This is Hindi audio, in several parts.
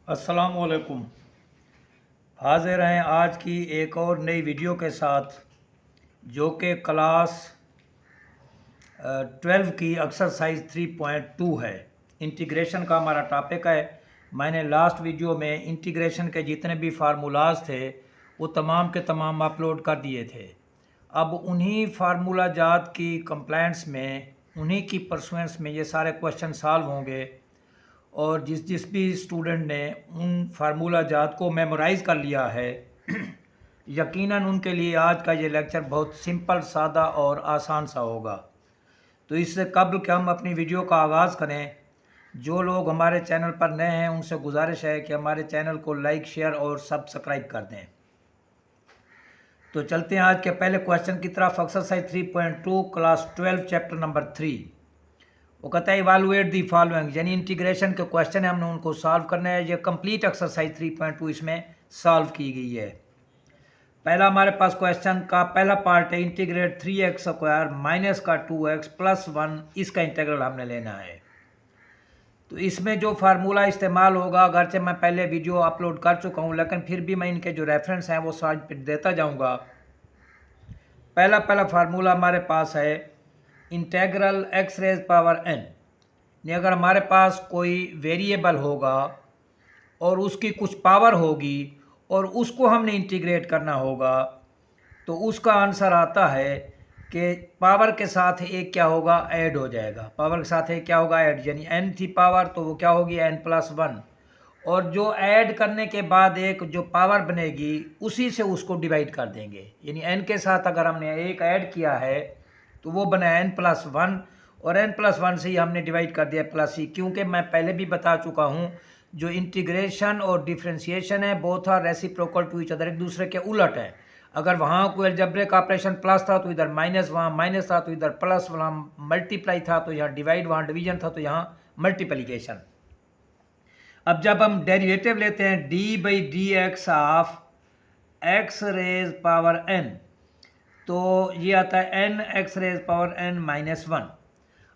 अस्सलामुअलैकुम। हाजिर हैं आज की एक और नई वीडियो के साथ, जो कि क्लास 12 की एक्सरसाइज 3.2 है। इंटीग्रेशन का हमारा टॉपिक है। मैंने लास्ट वीडियो में इंटीग्रेशन के जितने भी फार्मूलाज थे वो तमाम के तमाम अपलोड कर दिए थे। अब उन्हीं फार्मूला जात की कंप्लेंट्स में, उन्हीं की परसुएंस में ये सारे क्वेश्चन सॉल्व होंगे। और जिस जिस भी स्टूडेंट ने उन फार्मूला जात को मेमोराइज़ कर लिया है यकीनन उनके लिए आज का ये लेक्चर बहुत सिंपल, सादा और आसान सा होगा। तो इससे कबल कि हम अपनी वीडियो का आगाज़ करें, जो लोग हमारे चैनल पर नए हैं उनसे गुजारिश है कि हमारे चैनल को लाइक, शेयर और सब्सक्राइब कर दें। तो चलते हैं आज के पहले क्वेश्चन की तरफ। Exercise 3.2 class 12 chapter number 3। वो कहता है इवालुएट दी फॉलोइंग, यानी इंटीग्रेशन के क्वेश्चन है, हमने उनको सॉल्व करना है। ये कंप्लीट एक्सरसाइज 3.2 इसमें सॉल्व की गई है। पहला हमारे पास क्वेश्चन का पहला पार्ट है इंटीग्रेट 3x² माइनस का 2x प्लस 1, इसका इंटीग्रल हमने लेना है। तो इसमें जो फार्मूला इस्तेमाल होगा, अगरचे मैं पहले वीडियो अपलोड कर चुका हूँ लेकिन फिर भी मैं इनके जो रेफरेंस हैं वो साइड पर देता जाऊँगा। पहला फार्मूला हमारे पास है integral x raise power n। नहीं, अगर हमारे पास कोई वेरिएबल होगा और उसकी कुछ पावर होगी और उसको हमने इंटीग्रेट करना होगा, तो उसका आंसर आता है कि पावर के साथ एक क्या होगा, ऐड हो जाएगा। पावर के साथ एक क्या होगा, ऐड, यानी n थी पावर तो वो क्या होगी, n+1। और जो ऐड करने के बाद एक जो पावर बनेगी उसी से उसको डिवाइड कर देंगे। यानी n के साथ अगर हमने एक ऐड किया है तो वो बना n+1 और n+1 से ही हमने डिवाइड कर दिया +c। क्योंकि मैं पहले भी बता चुका हूँ, जो इंटीग्रेशन और डिफ्रेंशिएशन है both are reciprocal to each other, एक दूसरे के उलट है। अगर वहाँ कोई अलजेब्रिक ऑपरेशन प्लस था तो इधर माइनस, वहाँ माइनस था तो इधर प्लस, वहाँ मल्टीप्लाई था तो यहाँ डिवाइड, वहाँ डिवीजन था तो यहाँ मल्टीप्लिकेशन। अब जब हम डेरिवेटिव लेते हैं d/dx of x raise power n, तो ये आता है n(x रेज पावर n-1).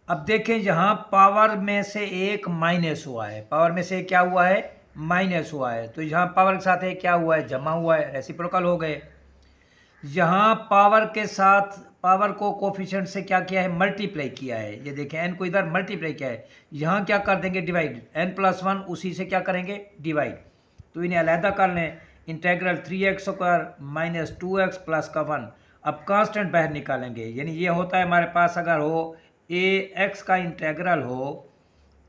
अब देखें यहाँ पावर में से एक माइनस हुआ है, पावर में से क्या हुआ है, माइनस हुआ है। तो यहाँ पावर के साथ एक क्या हुआ है, जमा हुआ है, रेसिप्रोकल हो गए। यहाँ पावर के साथ पावर को कोफिशिएंट से क्या किया है, मल्टीप्लाई किया है। ये देखें n को इधर मल्टीप्लाई किया है, यहाँ क्या कर देंगे, डिवाइड, n+1 उसी से क्या करेंगे, डिवाइड। तो इन्हें अलहदा कर लें, integral 3x² minus 2x plus का 1। अब कांस्टेंट बाहर निकालेंगे, यानी ये होता है हमारे पास, अगर हो ax का इंटेग्रल हो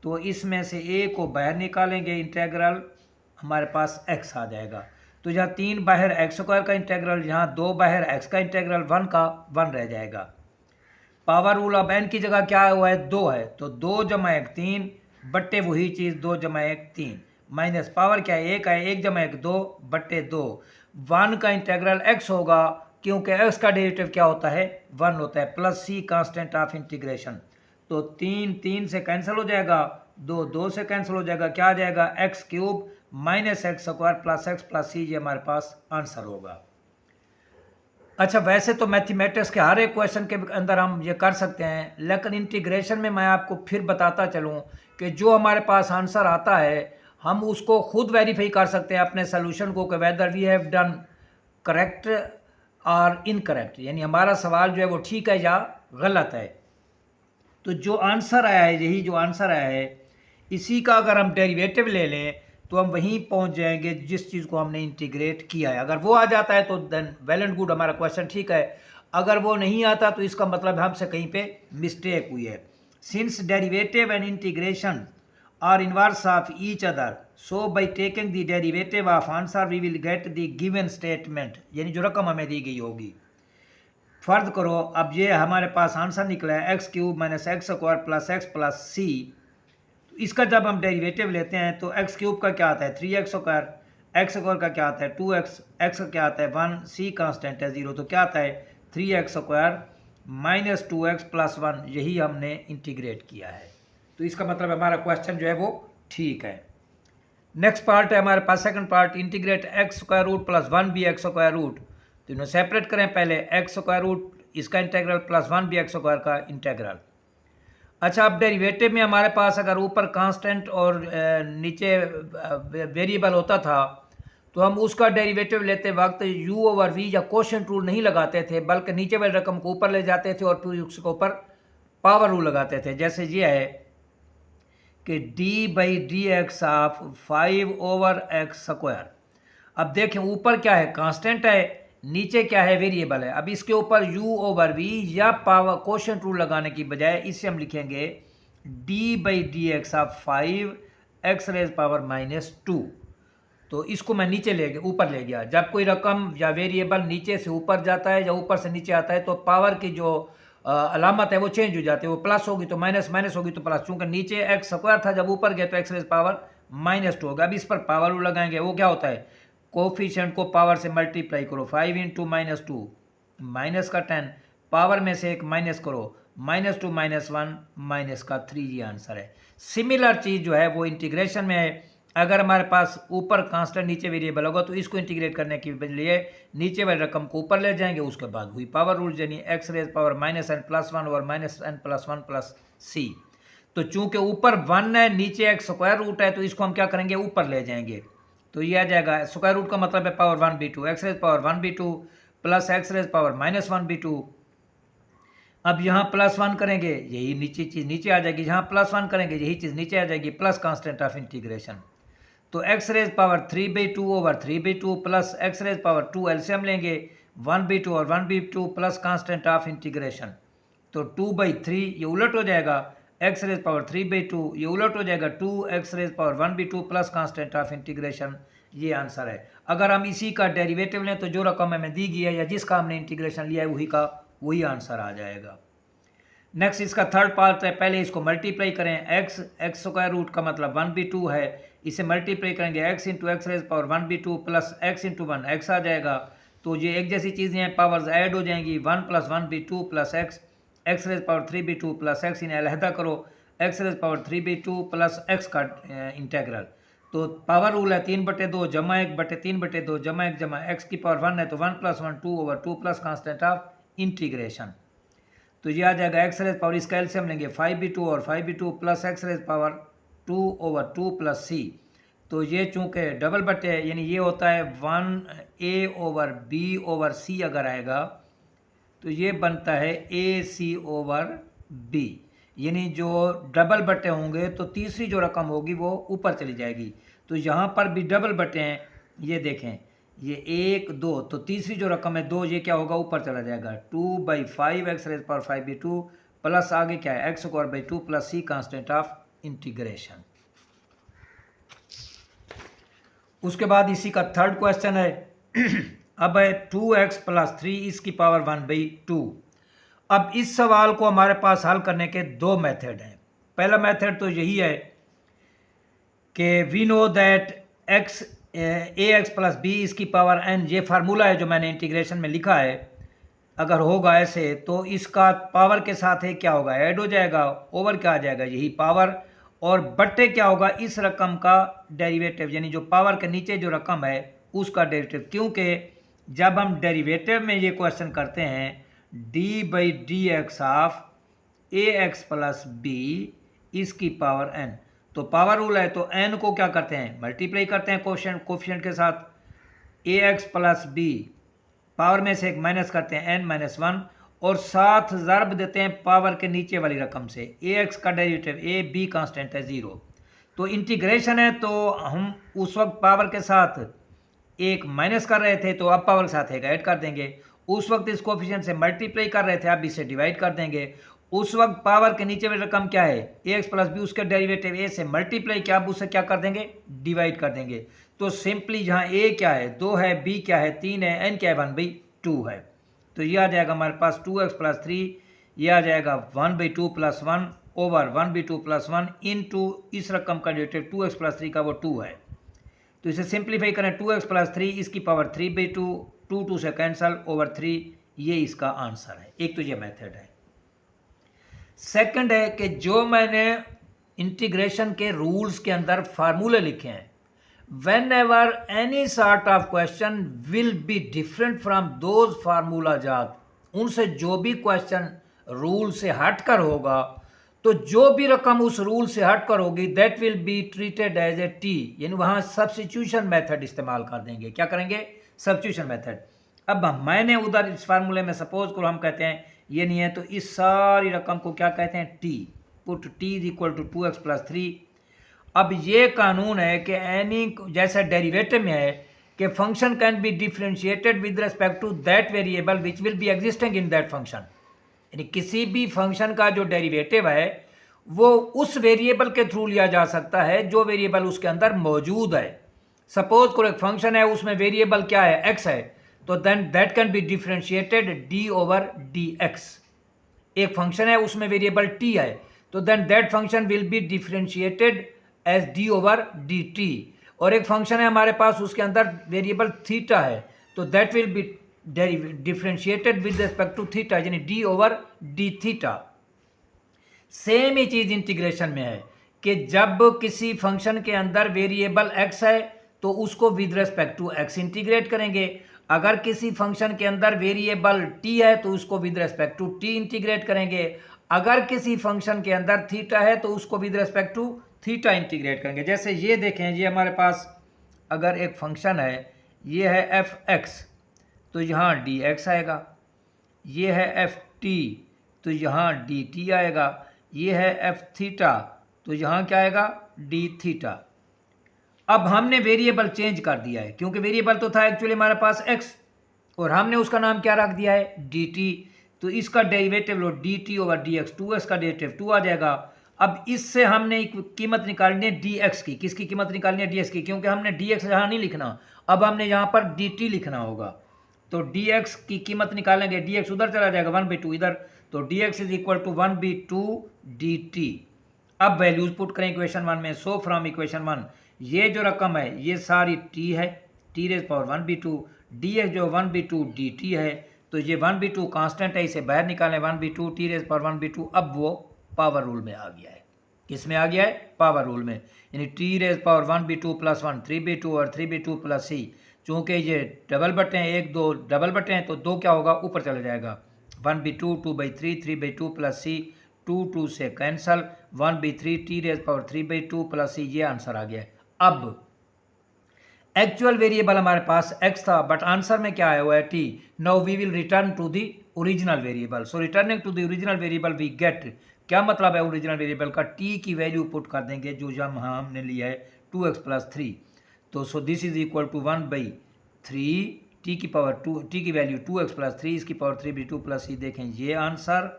तो इसमें से a को बाहर निकालेंगे, इंटेग्रल हमारे पास x आ जाएगा। तो यहाँ 3 बाहर x² का इंटेग्रल, यहाँ 2 बाहर x का इंटेग्रल, 1 का 1 रह जाएगा। पावर रूल अब n की जगह क्या हुआ है, 2 है, तो 2 जमा 1 3 बट्टे वही चीज़ 2 जमा 1 3, माइनस पावर क्या है, 1 है, 1 जमा 1 2 बट्टे 2। 1 का इंटेग्रल x होगा, क्योंकि x का डेरिवेटिव क्या होता है, 1 होता है, plus c constant of integration. तो 3 3 से कैंसिल हो जाएगा, 2 2 से कैंसिल हो जाएगा, क्या आ जाएगा, x³ minus x² plus x plus c, ये हमारे पास आंसर होगा। अच्छा, वैसे तो मैथमेटिक्स के हर एक क्वेश्चन के अंदर हम ये कर सकते हैं, लेकिन इंटीग्रेशन में मैं आपको फिर बताता चलूँ कि जो हमारे पास आंसर आता है हम उसको खुद वेरीफाई कर सकते हैं अपने सोल्यूशन को, कि whether we have done correct और इनकरेक्ट, यानी हमारा सवाल जो है वो ठीक है या गलत है। तो जो आंसर आया है, यही जो आंसर आया है, इसी का अगर हम डेरिवेटिव ले लें तो हम वहीं पहुंच जाएंगे जिस चीज़ को हमने इंटीग्रेट किया है। अगर वो आ जाता है तो देन वेल एंड गुड, हमारा क्वेश्चन ठीक है। अगर वो नहीं आता तो इसका मतलब हमसे कहीं पे मिस्टेक हुई है। Since derivative and integration are inverse of each other, so by taking the derivative of answer we will get the given statement, यानी जो रकम हमें दी गई होगी। फर्ज करो, अब ये हमारे पास आंसर निकला है x³ minus x² plus x plus c। इसका जब हम डेरिवेटिव लेते हैं तो x³ का क्या आता है, 3x², x² का क्या आता है 2x, x का क्या आता है 1, c कांस्टेंट है 0, तो क्या आता है 3x² माइनस 2x प्लस 1, यही हमने इंटीग्रेट किया है। तो इसका मतलब हमारा क्वेश्चन जो है वो ठीक है। नेक्स्ट पार्ट है हमारे पास, second part, integrate x² plus 1bx²। तो इन्हें सेपरेट करें, पहले x² इसका इंटेग्रल प्लस 1bx² का इंटेग्रल। अच्छा, अब डेरिवेटिव में हमारे पास अगर ऊपर कांस्टेंट और नीचे वेरिएबल होता था तो हम उसका डेरिवेटिव लेते वक्त u ओवर v या कोशेंट रूल नहीं लगाते थे, बल्कि नीचे वाली रकम को ऊपर ले जाते थे और फिर उसके ऊपर पावर रूल लगाते थे। जैसे ये है कि d by d x of 5 over x square. अब देखें ऊपर क्या है, कांस्टेंट है, नीचे क्या है, वेरिएबल है। अब इसके ऊपर u ओवर v या पावर कोशेंट रूल लगाने की बजाय इससे हम लिखेंगे d by d x of 5 x raise power -2। तो इसको मैं नीचे ले गया, ऊपर ले गया। जब कोई रकम या वेरिएबल नीचे से ऊपर जाता है या ऊपर से नीचे आता है तो पावर की जो अलामत है वो चेंज हो जाती है। वो प्लस होगी तो माइनस, माइनस होगी तो प्लस। चूंकि नीचे एक्स स्क्वायर था, जब ऊपर गया तो एक्स रेज पावर -2 होगा। अब इस पर पावर रूल लगाएंगे, वो क्या होता है, कोफिशिएंट को पावर से मल्टीप्लाई करो, 5 इंटू -2 माइनस का 10, पावर में से एक माइनस करो, -2 -1 माइनस का 3, ये आंसर है। सिमिलर चीज़ जो है वो इंटीग्रेशन में है। अगर हमारे पास ऊपर कांस्टेंट नीचे वेरिएबल होगा तो इसको इंटीग्रेट करने के लिए नीचे वाली रकम को ऊपर ले जाएंगे, उसके बाद हुई पावर रूल, यानी एक्स रेज पावर -n+1 और -n+1 प्लस c। तो चूंकि ऊपर 1 है, नीचे एक स्क्वायर रूट है, तो इसको हम क्या करेंगे, ऊपर ले जाएंगे। तो ये आ जाएगा, स्क्वायर रूट का मतलब है power 1/2, x raise power 1/2 plus x raise power -1/2। अब यहाँ +1 करेंगे, यही नीचे चीज़ नीचे आ जाएगी। यहाँ +1 करेंगे, यही चीज़ नीचे आ जाएगी, प्लस कांस्टेंट ऑफ इंटीग्रेशन। तो x raise power 3/2 over 3/2 plus x raise power 2, LCM लेंगे 1/2 और 1/2 प्लस कांस्टेंट ऑफ इंटीग्रेशन। तो 2/3 ये उलट हो जाएगा, एक्स रेज पावर 3/2 ये उलट हो जाएगा 2 x raise power 1/2 plus constant of integration. ये आंसर है। अगर हम इसी का डेरिवेटिव लें तो जो रकम हमें दी गई है या जिसका हमने इंटीग्रेशन लिया है वही आंसर आ जाएगा। नेक्स्ट इसका थर्ड पार्ट है, पहले इसको मल्टीप्लाई करें। एक्स स्क्वायर रूट का मतलब 1/2 है, इसे मल्टीप्लाई करेंगे x into x raise power 1/2 plus x into 1 x आ जाएगा। तो ये एक जैसी चीज़ें हैं, पावर्स ऐड हो जाएंगी, 1 + 1/2 plus x raise power 3/2 plus x, इन्हें अलहदा करो, x raise power 3/2 plus x का इंटेग्रल। तो पावर रूल है 3/2 जमा 1/3/2 जमा 1 जमा x की पावर 1 है, तो 1 + 1 2 over 2 plus constant of integration. तो ये आ जाएगा एक्स रेज पावर, इसका एलसीएम लेंगे 5/2 और 5/2 plus x raise power 2 over 2 plus c। तो ये चूंकि डबल बटे है, यानी ये होता है 1a over b over c। अगर आएगा तो ये बनता है ac ओवर b, यानी जो डबल बटे होंगे तो तीसरी जो रकम होगी वो ऊपर चली जाएगी। तो यहाँ पर भी डबल बटे हैं, ये देखें, ये 1 2, तो तीसरी जो रकम है 2, ये क्या होगा, ऊपर चला जाएगा। 2/5 एक्स रेज पावर 5/2 प्लस आगे क्या है, x² 2 plus c constant of integration. उसके बाद इसी का थर्ड क्वेश्चन है अब है 2x + 3 इसकी पावर 1/2। अब इस सवाल को हमारे पास हल करने के दो मेथड हैं। पहला मेथड तो यही है कि we know that ax + b इसकी पावर n, ये फार्मूला है जो मैंने इंटीग्रेशन में लिखा है। अगर होगा ऐसे तो इसका पावर के साथ है क्या होगा, ऐड हो जाएगा, ओवर क्या आ जाएगा, यही पावर, और बट्टे क्या होगा, इस रकम का डेरिवेटिव, यानी जो पावर के नीचे जो रकम है उसका डेरिवेटिव। क्योंकि जब हम डेरिवेटिव में ये क्वेश्चन करते हैं d/dx ऑफ ax + b इसकी पावर n, तो पावर रूल है, तो n को क्या करते हैं, मल्टीप्लाई करते हैं कोफिशिएंट के साथ, ax + b पावर में से एक माइनस करते हैं n-1 और साथ ज़र्ब देते हैं पावर के नीचे वाली रकम से। ax का डेरिवेटिव a b कांस्टेंट है 0। तो इंटीग्रेशन है, तो हम उस वक्त पावर के साथ एक माइनस कर रहे थे, तो अब पावर के साथ एक ऐड कर देंगे। उस वक्त इस कोफिशिएंट से मल्टीप्लाई कर रहे थे, अब इसे डिवाइड कर देंगे। उस वक्त पावर के नीचे वाली रकम क्या है, ax + b, उसके डेरिवेटिव a से मल्टीप्लाई किया, अब उसे क्या कर देंगे, डिवाइड कर देंगे। तो सिंपली यहाँ a क्या है, 2 है, b क्या है, 3 है, n क्या है, 1/2 है। तो ये आ जाएगा हमारे पास 2x + 3, ये आ जाएगा 1/2 + 1 ओवर 1/2 + 1 इंटू इस रकम का डेरिवेटिव 2x + 3 का वो 2 है। तो इसे सिंप्लीफाई करें, 2x + 3 इसकी पावर 3/2, 2 से कैंसल ओवर 3, ये इसका आंसर है। एक तो ये मेथड है। सेकंड है कि जो मैंने इंटीग्रेशन के रूल्स के अंदर फार्मूले लिखे हैं, whenever any sort of question will be different from those formula जात, उनसे जो भी क्वेश्चन रूल से हट कर होगा तो जो भी रकम उस रूल से हट कर होगी that will be treated as a t, यानी वहाँ सब्स्टिट्यूशन मेथड इस्तेमाल कर देंगे। क्या करेंगे? Substitution method. अब मैंने उधर इस फार्मूले में सपोज करो हम कहते हैं ये नहीं है, तो इस सारी रकम को क्या कहते हैं? T. Put t is equal to 2x plus 3। अब ये कानून है कि एनी, जैसा डेरिवेटिव में है कि function can be differentiated with respect to that variable which will be existing in that function, यानी किसी भी फंक्शन का जो डेरिवेटिव है वो उस वेरिएबल के थ्रू लिया जा सकता है जो वेरिएबल उसके अंदर मौजूद है। सपोज करो एक फंक्शन है, उसमें वेरिएबल क्या है? एक्स है, तो then that can be differentiated d over d x. एक फंक्शन है, उसमें वेरिएबल टी है, तो then that function will be differentiated as d over d t. और एक फंक्शन है हमारे पास, उसके अंदर वेरिएबल थीटा है, तो that will be differentiated with respect to theta, यानी d over d theta. Same ही चीज इंटीग्रेशन में है कि जब किसी फंक्शन के अंदर वेरिएबल एक्स है तो उसको with respect to x integrate करेंगे। अगर किसी फंक्शन के अंदर वेरिएबल टी है तो उसको with respect to t integrate करेंगे। अगर किसी फंक्शन के अंदर थीटा है तो उसको with respect to theta integrate करेंगे। जैसे ये देखें, ये हमारे पास अगर एक फंक्शन है, ये है एफ एक्स, तो यहाँ डी एक्स आएगा। ये है एफ टी, तो यहाँ डी टी आएगा। ये है एफ थीटा, तो यहाँ क्या आएगा? D theta. अब हमने वेरिएबल चेंज कर दिया है, क्योंकि वेरिएबल तो था एक्चुअली हमारे पास एक्स, और हमने उसका नाम क्या रख दिया है? D t. तो इसका डेरिवेटिव लो d t over d x, 2x का डेरिवेटिव 2 आ जाएगा। अब इससे हमने एक कीमत निकालनी है डी एक्स की। किसकी कीमत निकालनी है? डी एक्स की, क्योंकि हमने डी एक्स यहाँ नहीं लिखना, अब हमने यहाँ पर डी टी लिखना होगा। तो डी एक्स की कीमत निकालेंगे, डी एक्स उधर चला जाएगा, 1/2 इधर, तो d x is equal to 1/2 d t. अब वैल्यूज पुट करें इक्वेशन 1 में। सो फ्रॉम इक्वेशन 1 ये जो रकम है ये सारी टी है, t raise power 1/2, d x जो 1/2 डी टी है, तो ये 1/2 कांस्टेंट है, इसे बाहर निकालें, 1/2 टी रेज पावर 1/2। अब वो पावर रूल में आ गया है। किस में आ गया है? पावर रूल में, यानी टी रेज पावर 1/2 प्लस 1 3/2 और 3/2 प्लस सी। चूँकि ये डबल बटे हैं, 1 2 डबल बटे हैं, तो 2 क्या होगा? ऊपर चला जाएगा। 1/2 2/3 3/2 प्लस सी, 2 2 से cancel, 1/3 t raise power 3/2 plus c. ये आंसर आ गया है। अब एक्चुअल वेरिएबल हमारे पास x था, बट आंसर में क्या आया हुआ है? t। Now we will return to the original variable. So returning to the original variable we get, क्या मतलब है ओरिजिनल वेरिएबल का? t की वैल्यू पुट कर देंगे जो हमने लिया है 2x प्लस 3। तो so this is equal to 1/3 t की पावर 2, t की वैल्यू 2x प्लस 3, इसकी पावर 3/2 प्लस c। देखें ये आंसर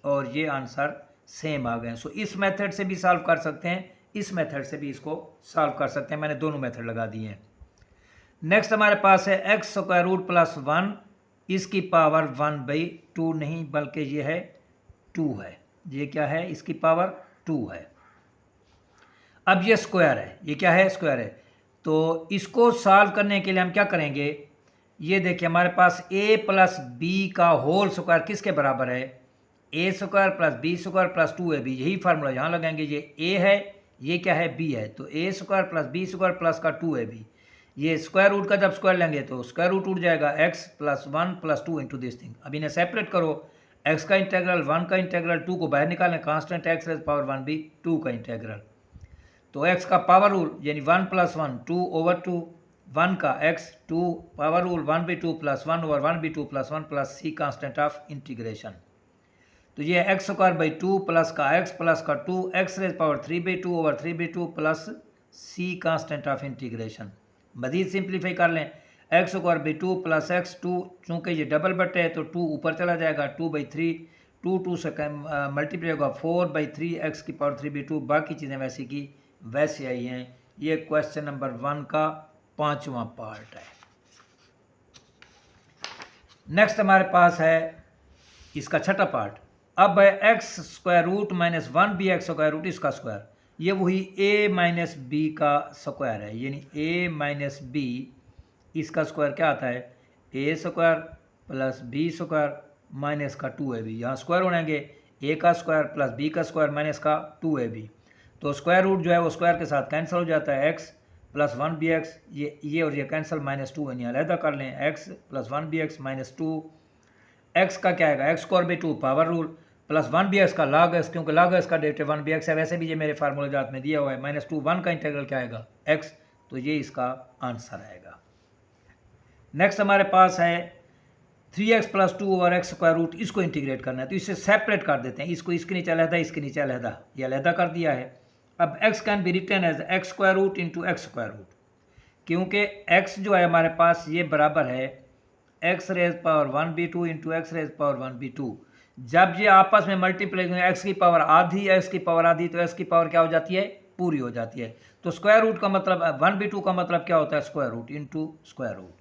और ये आंसर सेम आ गए। सो इस मेथड से भी सॉल्व कर सकते हैं, इस मेथड से भी इसको सॉल्व कर सकते हैं। मैंने दोनों मेथड लगा दिए हैं। नेक्स्ट हमारे पास है एक्स स्क्वायर रूट प्लस 1, इसकी पावर 1/2 नहीं बल्कि ये है 2 है। ये क्या है? इसकी पावर 2 है। अब ये स्क्वायर है, ये क्या है? स्क्वायर है। तो इसको सॉल्व करने के लिए हम क्या करेंगे? ये देखिए हमारे पास a प्लस बी का होल स्क्वायर किसके बराबर है? a square plus b square plus 2ab। यही फार्मूला यहाँ लगाएंगे। ये a है, ये क्या है? b है, तो a square plus b square plus का 2ab। ये स्क्वायर रूट का जब स्क्वायर लेंगे तो स्क्वायर रूट उठ जाएगा, x plus 1 plus 2 into this thing. अब इन्हें सेपरेट करो, x का इंटेग्रल 1 का इंटेग्रल 2 को बाहर निकालें, कांस्टेंट x रेज पावर 1 भी 2 का इंटेग्रल। तो x का पावर रूल यानी 1 प्लस 1 2 ओवर 2, 1 का x 2 power rule 1/2 plus 1 over 1/2 plus 1 plus c constant of integration. तो ये एक्स स्क्वायर बाई 2 प्लस का x प्लस का 2 x raise power 3/2 over 3/2 plus c constant of integration. मजीद सिंप्लीफाई कर लें, x square by 2 plus x 2, चूँकि ये डबल बटे है तो 2 ऊपर चला जाएगा, 2/3, 2 2 से मल्टीप्लाई होगा 4/3 एक्स की पावर 3/2। बाकी चीज़ें वैसी की वैसे आई हैं। ये क्वेश्चन नंबर 1 का 5वां पार्ट है। नेक्स्ट हमारे पास है इसका छठा पार्ट। अब है x square root minus 1b x square root इसका स्क्वायर। ये वही a माइनस बी का स्क्वायर है, यानी a माइनस बी इसका स्क्वायर क्या आता है? a square plus b square minus का 2ab। यहाँ स्क्वायर होंगे, a का स्क्वायर प्लस b का स्क्वायर माइनस का 2ab। तो स्क्वायर रूट जो है वो स्क्वायर के साथ कैंसिल हो जाता है, x प्लस 1bx, ये और ये कैंसिल, माइनस 2 यानी अलहदा कर लें, x plus 1bx minus 2। x का क्या आएगा? X square by 2 power rule, plus 1bx का log x, क्योंकि log x का डेरिवेटिव 1bx है, वैसे भी ये मेरे फार्मूला जात में दिया हुआ है। -2 1 का इंटीग्रल क्या आएगा x, तो ये इसका आंसर आएगा। नेक्स्ट हमारे पास है 3x + 2 over x square root, इसको इंटीग्रेट करना है, तो इसे सेपरेट कर देते हैं, इसको इसके नीचे अलहदा, इसके नीचे अलहदा, ये अलहदा कर दिया है। अब x can be written as x square root into x square root, क्योंकि x जो है हमारे पास ये बराबर है x⁻1b2 इंटू x⁻1b2। जब ये आपस में मल्टीप्लाई करेंगे, x की पावर आधी, x की पावर आधी, तो x की पावर क्या हो जाती है, पूरी हो जाती है। तो स्क्वायर रूट का मतलब 1b2 का मतलब क्या होता है, square root into square root.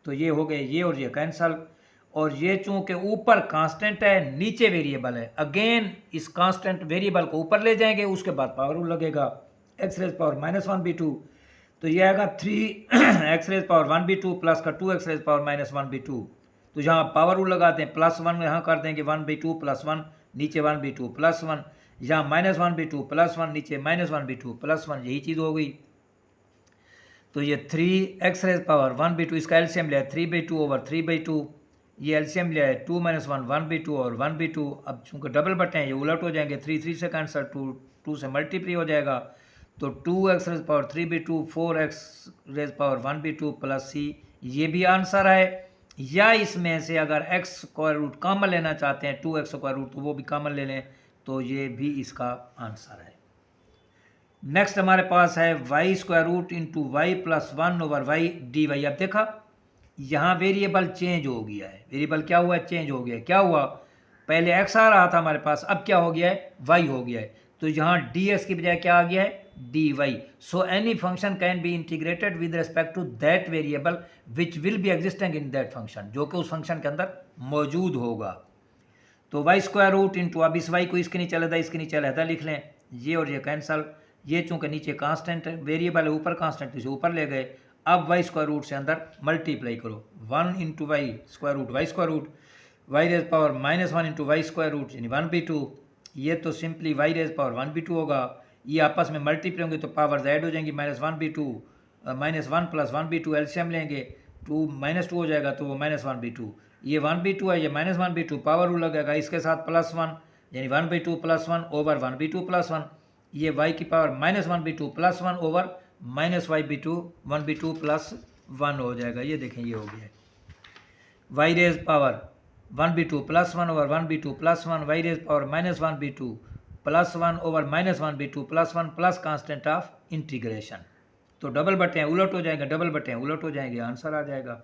तो ये हो गए ये और ये कैंसल, और ये चूंकि ऊपर कांस्टेंट है नीचे वेरिएबल है, अगेन इस कांस्टेंट वेरिएबल को ऊपर ले जाएंगे, उसके बाद पावर रूल लगेगा x⁻1b2, तो ये आएगा 3x⁻1b2 प्लस का 2x⁻1b2। तो यहाँ पावर रूल लगाते हैं, +1 यहाँ कर देंगे 1/2 + 1, नीचे 1/2 + 1, यहाँ -1/2 + 1, नीचे -1/2 + 1, यही चीज़ हो गई। तो ये 3x⁻1b2, इसका एलसीएम लिया 3/2 ओवर 3/2, ये एलसीएम लिया है 2 - 1 1/2 और 1/2। अब चूँकि डबल बटे हैं ये उलट हो जाएंगे, 3 3 से कैंसर, 2 से मल्टीप्लाई हो जाएगा, तो 2x⁻3/2 4x⁻1b2 + c, ये भी आंसर है। या इसमें से अगर x स्क्वायर रूट कॉमन लेना चाहते हैं 2x स्क्वायर रूट, तो वो भी कॉमन ले लें, तो ये भी इसका आंसर है। नेक्स्ट हमारे पास है y square root into y + 1 over y dy। अब देखा यहाँ वेरिएबल चेंज हो गया है, वेरिएबल क्या हुआ है, चेंज हो गया है। क्या हुआ, पहले x आ रहा था हमारे पास, अब क्या हो गया है, y हो गया है, तो यहाँ ds की बजाय क्या आ गया है, dy। So any function can be integrated with respect to that variable which will be existing in that function, जो कि उस फंक्शन के अंदर मौजूद होगा। तो y स्क्वायर रूट इंटू, अब इस y को इसके नीचे अलहदा, इसके नीचे अलहदा लिख लें, ये और ये कैंसल, ये चूंकि नीचे कांस्टेंट वेरिएबल है, ऊपर कांस्टेंट, इसे ऊपर ले गए। अब y स्क्वायर रूट से अंदर मल्टीप्लाई करो, 1 into y square root y square root, y⁻1 into y square root यानी 1/2, ये तो सिंपली y⁻1/2 होगा, ये आपस में मल्टीप्लाई होंगे तो पावर ऐड हो जाएंगी, -1/2 -1 + 1/2 एलसीएम लेंगे, 2 -2 हो जाएगा, तो वो -1/2, ये 1/2 है, ये -1/2, पावर रूल लगेगा, इसके साथ +1 यानी 1/2 + 1 ओवर 1/2 + 1, ये y की पावर -1/2 + 1 ओवर -y/2 1/2 + 1 हो जाएगा। ये देखें ये हो गया y⁻1/2 + 1 over 1/2 + 1, y⁻−1/2 + 1 over -1/2 + 1 plus constant of integration. तो डबल बटे हैं उलट हो जाएंगे, डबल बटे हैं उलट हो जाएंगे, आंसर आ जाएगा।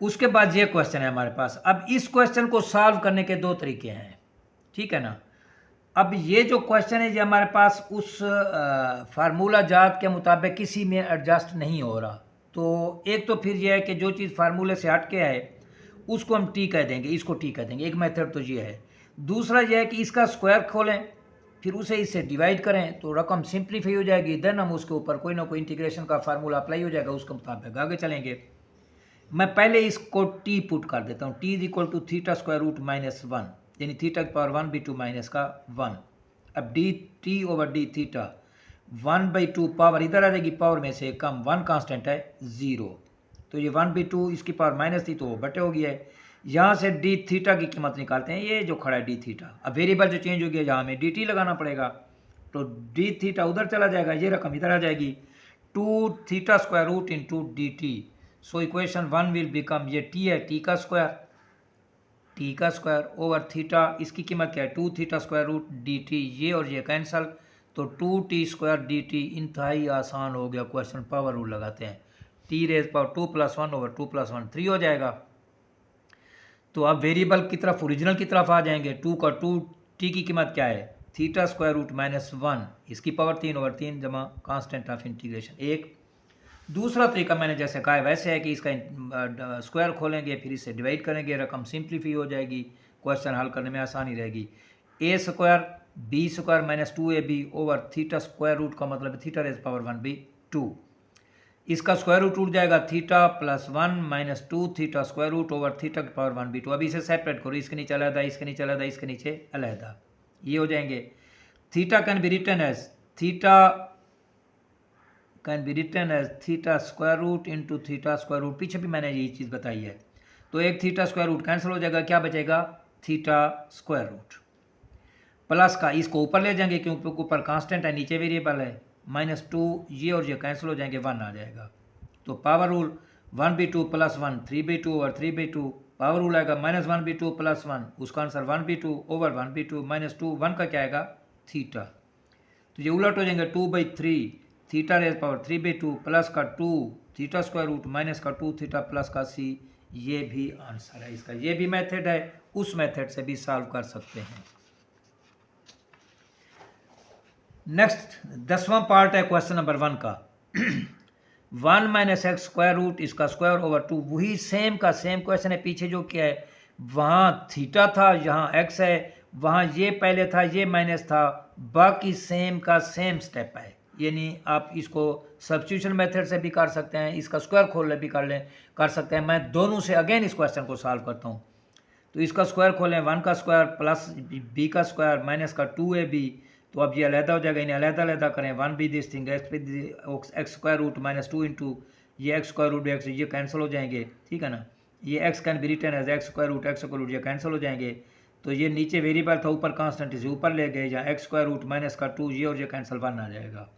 उसके बाद ये क्वेश्चन है हमारे पास। अब इस क्वेश्चन को सॉल्व करने के दो तरीके हैं, ठीक है ना। अब ये जो क्वेश्चन है ये हमारे पास उस फार्मूला जात के मुताबिक किसी में एडजस्ट नहीं हो रहा। तो एक तो फिर ये है कि जो चीज़ फार्मूले से हट के है उसको हम टी कह देंगे, इसको टी कह देंगे, एक मेथड तो ये है। दूसरा ये है कि इसका स्क्वायर खोलें, फिर उसे इससे डिवाइड करें तो रकम सिंप्लीफाई हो जाएगी, देन हम उसके ऊपर कोई ना कोई इंटीग्रेशन का फार्मूला अप्लाई हो जाएगा, उसके मुताबिक आगे चलेंगे। मैं पहले इसको टी पुट कर देता हूँ, टी = θ² - यानी θ⁻1/2 माइनस का 1। अब D t over d theta 1/2, power इधर आ जाएगी, पावर में से कम, 1 कांस्टेंट है 0, तो ये 1/2 इसकी पावर माइनस थी तो वो बटे हो गया है। यहाँ से डी थीटा की कीमत निकालते हैं, ये जो खड़ा है डी थीटा, अब वेरिएबल जो चेंज हो गया यहाँ हमें डी टी लगाना पड़ेगा, तो डी थीटा उधर चला जाएगा, ये रकम इधर आ जाएगी, 2θ² into d t. So equation 1 will become, ये टी है, टी का स्क्वायर ओवर थीटा, इसकी कीमत क्या है 2θ² डी टी, ये और ये कैंसल, तो 2t² डी टी। इंतहाई आसान हो गया क्वेश्चन, पावर रूल लगाते हैं, t⁻2 + 1 ओवर 2 + 1 3 हो जाएगा। तो अब वेरिएबल की तरफ, ओरिजिनल की तरफ आ जाएंगे, 2 टी की कीमत क्या है θ² - 1, इसकी पावर 3 ओवर 3 जमा कांस्टेंट ऑफ इंटीग्रेशन 1। दूसरा तरीका मैंने जैसे कहा है वैसे है कि इसका स्क्वायर खोलेंगे, फिर इससे डिवाइड करेंगे, रकम सिंप्लीफाई हो जाएगी, क्वेश्चन हल करने में आसानी रहेगी। a² b² - 2ab ओवर θ² का मतलब θ⁻1/2, इसका स्क्वायर रूट उठ जाएगा, θ+1 - 2θ² ओवर θ⁻1/2। अब इसे सेपरेट करो, इसके नीचे अलहदा, इसके नीचे अलहदा, इसके नीचे अलहदा, ये हो जाएंगे। Theta can be written as θ² into θ², पीछे भी मैंने यही चीज़ बताई है। तो एक θ² कैंसिल हो जाएगा, क्या बचेगा थीटा स्क्वायर रूट प्लस का इसको ऊपर ले जाएंगे क्योंकि ऊपर कांस्टेंट है, नीचे वेरिएबल है, -2 ये और ये कैंसिल हो जाएंगे, 1 आ जाएगा। तो पावर रूल 1/2 + 1 3/2 और 3/2 पावर रूल आएगा -1/2 + 1 उसका आंसर 1/2 ओवर 1/2 -2 1 का क्या आएगा थीटा। तो ये उलट हो जाएंगे 2/3 थीटा रेज पावर 3/2 प्लस का 2 थीटा स्क्वायर रूट माइनस का 2 थीटा प्लस का c, ये भी आंसर है इसका। ये भी मेथड है, उस मेथड से भी सॉल्व कर सकते हैं। नेक्स्ट 10वां पार्ट है क्वेश्चन नंबर 1 का 1 - x स्क्वायर रूट इसका स्क्वायर ओवर 2, वही सेम का सेम क्वेश्चन है। पीछे जो क्या है वहाँ थीटा था, यहाँ x है, वहाँ ये पहले था, ये माइनस था, बाकी सेम का सेम स्टेप है। यानी आप इसको सब्स्टिट्यूशन मेथड से भी कर सकते हैं, इसका स्क्वायर खोल भी कर सकते हैं। मैं दोनों से अगेन इस क्वेश्चन को सॉल्व करता हूँ। तो इसका स्क्वायर खोलें 1 का स्क्वायर प्लस b का स्क्वायर माइनस का 2ab, तो अब ये अलहदा हो जाएगा, इन्हें अलहदा करें 1b this thing x square root -2 into ये एक्स स्क्वायर रूट एक्स, ये कैंसिल हो जाएंगे, ठीक है ना। ये x can be written as x square root ये कैंसिल हो जाएंगे। तो ये नीचे वेरिएबल था, ऊपर कांस्टेंट इसे ऊपर ले गए, जहाँ एक्स स्क्वायर रूट माइनस का 2 ये और ये कैंसिल 1 आ जाएगा।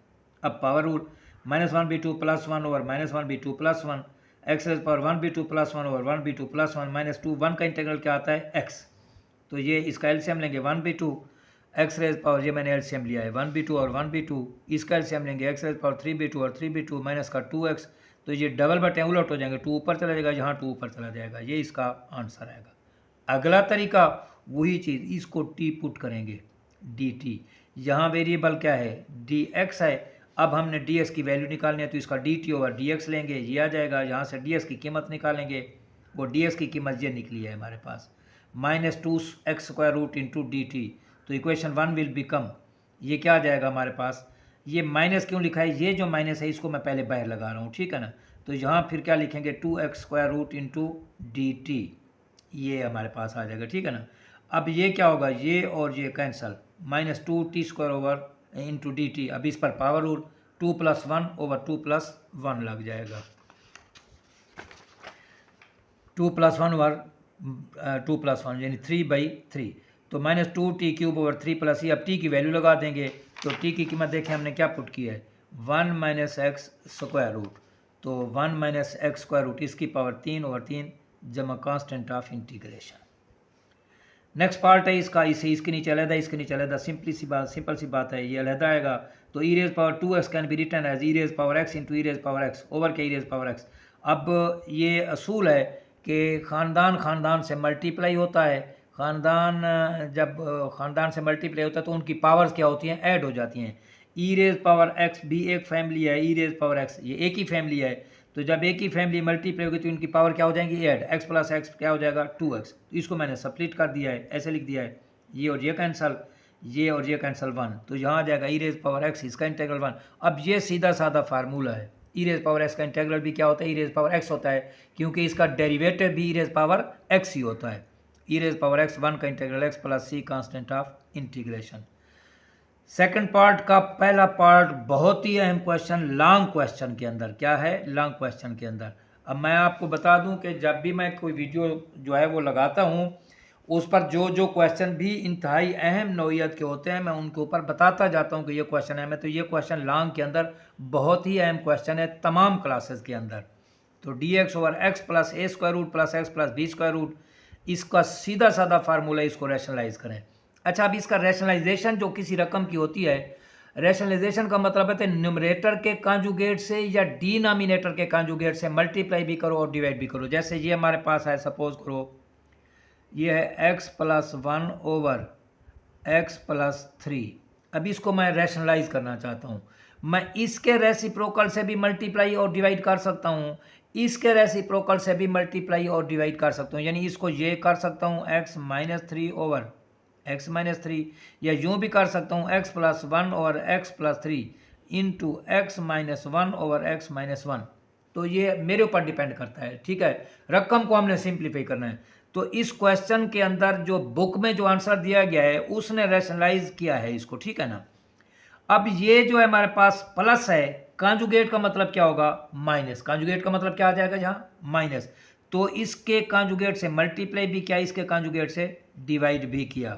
अब power rule -1/2 + 1 over -1/2 + 1 x raise power 1/2 + 1 over 1/2 + 1 -2 1 का इंटीग्रल क्या आता है x। तो ये इसका एलसीएम लेंगे 1/2 एक्स रेज पावर, ये मैंने एलसीएम लिया है 1/2 और 1/2, इसका एलसीएम लेंगे एक्स रेज पावर 3/2 और 3/2 माइनस का 2x। तो ये डबल बटे उलट हो जाएंगे, 2 ऊपर चला जाएगा, यहाँ 2 ऊपर चला जाएगा, ये इसका आंसर आएगा। अगला तरीका वही चीज़, इसको t पुट करेंगे dt, यहाँ वेरिएबल क्या है dx है। अब हमने ds की वैल्यू निकालनी है, तो इसका dt ओवर dx लेंगे, ये आ जाएगा। यहाँ से ds की कीमत निकालेंगे, वो ds की कीमत ये निकली है हमारे पास -2x square root into dt। तो इक्वेशन 1 विल बिकम, ये क्या आ जाएगा हमारे पास, ये माइनस क्यों लिखा है, ये जो माइनस है इसको मैं पहले बाहर लगा रहा हूँ, ठीक है ना। तो यहाँ फिर क्या लिखेंगे 2x square root into dt, ये हमारे पास आ जाएगा, ठीक है ना। अब ये क्या होगा, ये और ये cancel, -2t square over into dt। अब इस पर पावर रूल 2 + 1 ओवर 2 + 1 लग जाएगा, 2 + 1 ओवर 2 + 1 यानी 3/3। तो -2t³ ओवर 3 + अब t की वैल्यू लगा देंगे। तो t की कीमत देखें हमने क्या पुट की है 1 - x स्क्वायर रूट, तो 1 - x स्क्वायर रूट इसकी पावर 3 ओवर 3 जमा constant of integration. Next part है इसका, इसे इसके नीचे अलहदा, इसके नीचे अलहदा, सिंपल सी बात है, ये अलहदा आएगा। तो e raise power 2x can be written as e raise power x into e raise power x over के e रेज पावर x। अब ये असूल है कि ख़ानदान से मल्टीप्लाई होता है, जब ख़ानदान से मल्टीप्लाई होता है तो उनकी पावर्स क्या होती हैं, ऐड हो जाती हैं। e रेज पावर x भी एक फैमिली है, e रेज पावर x ये एक ही फैमिली है। तो जब एक ही फैमिली मल्टीप्लाई होगी तो इनकी पावर क्या हो जाएंगी ऐड, x + x क्या हो जाएगा 2x। तो इसको मैंने सप्लिट कर दिया है, ऐसे लिख दिया है, ये और ये कैंसल, ये और ये कैंसल 1। तो यहाँ आ जाएगा e रेज पावर x इसका इंटीग्रल 1। अब ये सीधा साधा फार्मूला है, e रेज पावर x का इंटीग्रल भी क्या होता है e रेज पावर x होता है, क्योंकि इसका डेरिवेटिव भी e रेज पावर x ही होता है। e रेज पावर x 1 का integral x + c constant of integration. Second part का पहला पार्ट बहुत ही अहम क्वेश्चन, लॉन्ग क्वेश्चन के अंदर क्या है, लॉन्ग क्वेश्चन के अंदर। अब मैं आपको बता दूं कि जब भी मैं कोई वीडियो जो है वो लगाता हूं, उस पर जो क्वेश्चन भी इंतहाई अहम नौइयत के होते हैं मैं उनके ऊपर बताता जाता हूं कि ये क्वेश्चन है। मैं तो ये क्वेश्चन लॉन्ग के अंदर बहुत ही अहम क्वेश्चन है तमाम क्लासेस के अंदर। तो dx over x + a square root + x + b square root, इसका सीधा साधा फार्मूला, इसको रैशनलाइज करें। अच्छा, अब इसका रैशनलाइजेशन जो किसी रकम की होती है, रैशनलाइजेशन का मतलब है न्यूमरेटर के कांजुगेट से या डिनोमिनेटर के कांजुगेट से मल्टीप्लाई भी करो और डिवाइड भी करो। जैसे ये हमारे पास है, सपोज करो ये है x + 1 ओवर x + 3। अब इसको मैं रैशनलाइज करना चाहता हूँ, मैं इसके रेसिप्रोकल से भी मल्टीप्लाई और डिवाइड कर सकता हूँ, इसके रेसिप्रोकल से भी मल्टीप्लाई और डिवाइड कर सकता हूँ। यानी इसको ये कर सकता हूँ x - 3 ओवर x - 3, या यूँ भी कर सकता हूँ x + 1 over x + 3 into x - 1 over x - 1। तो ये मेरे ऊपर डिपेंड करता है, ठीक है। रकम को हमने सिंप्लीफाई करना है। तो इस क्वेश्चन के अंदर जो बुक में जो आंसर दिया गया है उसने रैशनलाइज किया है इसको, ठीक है ना। अब ये जो है हमारे पास प्लस है, कांजुगेट का मतलब क्या होगा माइनस, कांजुगेट का मतलब क्या आ जाएगा यहाँ माइनस। तो इसके कांजुगेट से मल्टीप्लाई भी क्या इसके कांजुगेट से डिवाइड भी किया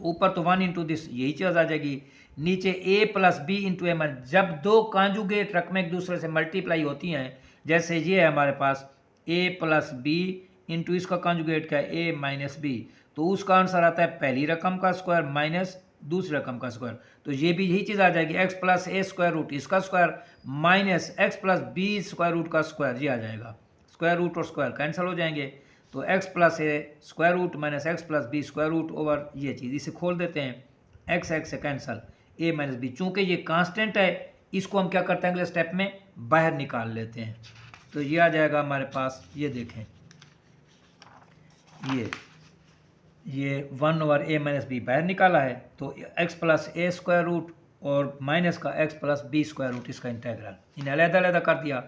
तो ऊपर तो 1 इंटू दिस यही चीज़ आ जाएगी। नीचे a plus b into m, जब दो कॉन्जुगेट रकमें एक दूसरे से मल्टीप्लाई होती हैं, जैसे ये है हमारे पास a प्लस बी इंटू इसका कॉन्जुगेट क्या है a माइनस बी, तो उसका आंसर आता है पहली रकम का स्क्वायर माइनस दूसरी रकम का स्क्वायर। तो ये भी यही चीज़ आ जाएगी, x plus a square root इसका square minus x plus b square root का स्क्वायर, ये आ जाएगा। स्क्वायर रूट और स्क्वायर कैंसिल हो जाएंगे, तो x plus a square root minus x plus b square root over ये चीज़, इसे खोल देते हैं, x से कैंसिल, a माइनस बी, चूँकि ये कांस्टेंट है इसको हम क्या करते हैं अगले स्टेप में बाहर निकाल लेते हैं। तो ये आ जाएगा हमारे पास, ये देखें ये 1 ओवर a माइनस बी बाहर निकाला है, तो x plus a square root और माइनस का x plus b square root, इसका इंटेग्रल इन्हें अलग-अलग कर दिया।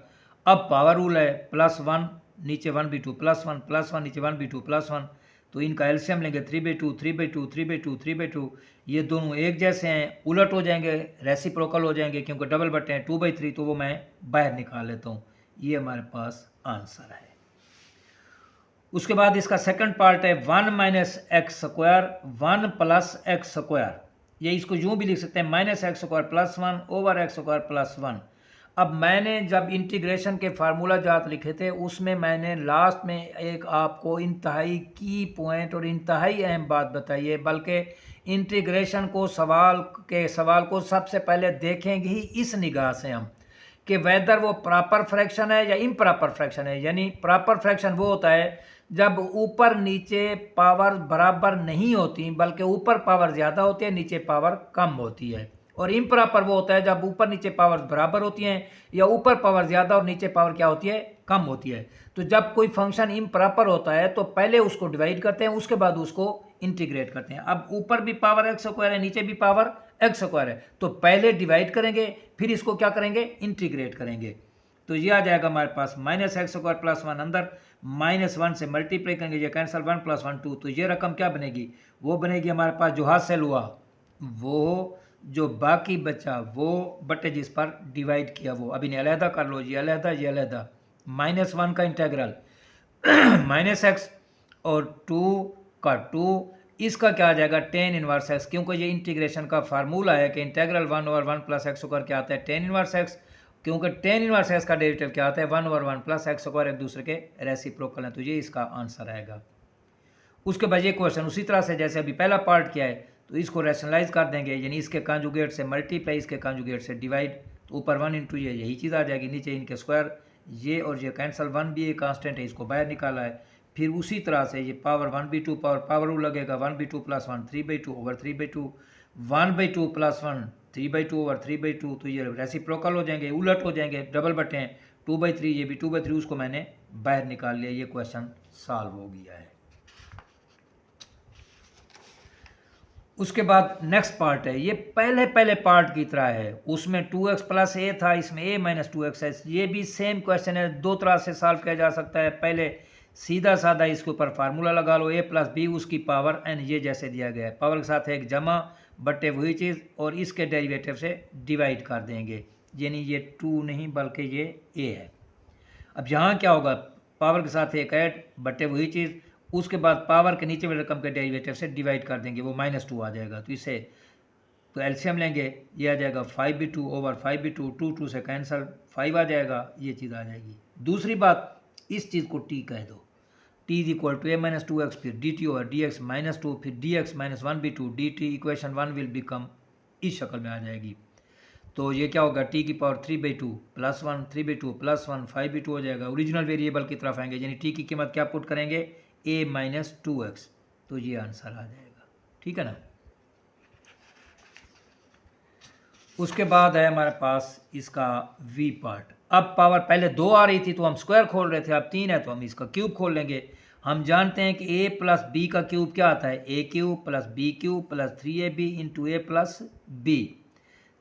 अब पावर रूल है, +1 नीचे 1/2 +1 नीचे 1/2 +1, तो इनका एलसीएम लेंगे 3/2 3/2 3/2 3/2, ये दोनों एक जैसे हैं, उलट हो जाएंगे, रेसिप्रोकल हो जाएंगे क्योंकि डबल बटे हैं 2/3, तो वो मैं बाहर निकाल लेता हूँ। ये हमारे पास आंसर है। उसके बाद इसका सेकंड पार्ट है 1 minus x square 1 plus x square, ये इसको यूँ भी लिख सकते हैं minus x square +1 over x square +1। अब मैंने जब इंटीग्रेशन के फार्मूला जात लिखे थे उसमें मैंने लास्ट में एक आपको इंतहाई की पॉइंट और इंतहाई अहम बात बताई है, बल्कि इंटीग्रेशन को सवाल को सबसे पहले देखेंगे ही इस निगाह से हम कि वेदर वो प्रॉपर फ्रैक्शन है या इम्प्रॉपर फ्रैक्शन है। यानी प्रॉपर फ्रैक्शन वो होता है जब ऊपर नीचे पावर बराबर नहीं होती बल्कि ऊपर पावर ज़्यादा होती है नीचे पावर कम होती है, और इम्प्रॉपर वो होता है जब ऊपर नीचे पावर बराबर होती हैं या ऊपर पावर ज़्यादा और नीचे पावर क्या होती है कम होती है। तो जब कोई फंक्शन इम्प्रॉपर होता है तो पहले उसको डिवाइड करते हैं, उसके बाद उसको इंटीग्रेट करते हैं। अब ऊपर भी पावर एक्स स्क्वायर है नीचे भी पावर एक्स स्क्वायर है, तो पहले डिवाइड करेंगे फिर इसको क्या करेंगे इंटीग्रेट करेंगे। तो ये आ जाएगा हमारे पास माइनस एक्स स्क्वायर +1, अंदर -1 से मल्टीप्लाई करेंगे, ये कैंसिल 1 + 1 2, तो ये रकम क्या बनेगी, वो बनेगी हमारे पास जो हासिल हुआ वो जो बाकी बचा वो बटे जिस पर डिवाइड किया वो। अब इन्हें अलहदा कर लो, ये अलहदा ये अलहदा, -1 का इंटेग्रल -x और 2 का 2, इसका क्या आ जाएगा tan इनवर्स x, क्योंकि ये इंटीग्रेशन का फार्मूला है कि integral 1 over 1 plus x square क्या आता है tan इनवर्स x, क्योंकि tan इनवर्स x का डेरिवेटिव क्या आता है 1 ओवर 1 प्लस एक्स स्क्वायर, एक दूसरे के रेसिप्रोकल हैं, तो ये इसका आंसर आएगा। उसके बाद ये क्वेश्चन उसी तरह से जैसे अभी पहला पार्ट किया है, तो इसको रैशनलाइज कर देंगे, यानी इसके कॉन्जुगेट से मल्टीप्लाई इसके कॉन्जुगेट से डिवाइड, तो ऊपर 1 इंटू ये यही चीज़ आ जाएगी, नीचे इनके स्क्वायर, ये और ये कैंसिल, 1 भी ये कांस्टेंट है इसको बाहर निकाला है। फिर उसी तरह से ये पावर 1/2 पावर रूल लगेगा 1/2 + 1 3/2 ओवर 3/2 1/2 + 1 3/2 ओवर 3/2, तो ये रेसिप्रोकल हो जाएंगे, उलट हो जाएंगे, डबल बटे हैं 2/3, ये भी 2/3, उसको मैंने बाहर निकाल लिया। ये क्वेश्चन सॉल्व हो गया है। उसके बाद नेक्स्ट पार्ट है, ये पहले पार्ट की तरह है, उसमें 2x प्लस ए था, इसमें a माइनस 2x है। ये भी सेम क्वेश्चन है, दो तरह से सॉल्व किया जा सकता है। पहले सीधा साधा इसके ऊपर फार्मूला लगा लो, a प्लस बी उसकी पावर n, ये जैसे दिया गया है, पावर के साथ एक जमा बटे वही चीज़ और इसके डेरिवेटिव से डिवाइड कर देंगे, यानी ये 2 नहीं बल्कि ये a है। अब यहाँ क्या होगा, पावर के साथ एक ऐड बटे वही चीज़, उसके बाद पावर के नीचे वाली रकम के डेरिवेटिव से डिवाइड कर देंगे, वो -2 आ जाएगा। तो इसे तो एलसीएम लेंगे, ये आ जाएगा 5/2 ओवर 5/2, 2 से कैंसिल 5 आ जाएगा, ये चीज़ आ जाएगी। दूसरी बात, इस चीज़ को t कह दो, t = a माइनस 2x, फिर dt ओवर dx -2, फिर dx minus 1/2 dt, equation 1 will become इस शक्ल में आ जाएगी। तो ये क्या होगा, t की पावर 3/2 + 1 3/2 + 1 5/2 हो जाएगा। ओरिजिनल वेरिएबल की तरफ आएंगे, यानी t की कीमत क्या पुट करेंगे a माइनस 2x, तो ये आंसर आ जाएगा, ठीक है ना। उसके बाद है हमारे पास इसका v पार्ट। अब पावर पहले 2 आ रही थी तो हम स्क्वायर खोल रहे थे, अब 3 है तो हम इसका क्यूब खोल लेंगे। हम जानते हैं कि a प्लस बी का क्यूब क्या आता है, a cube plus b cube plus 3ab into a plus b.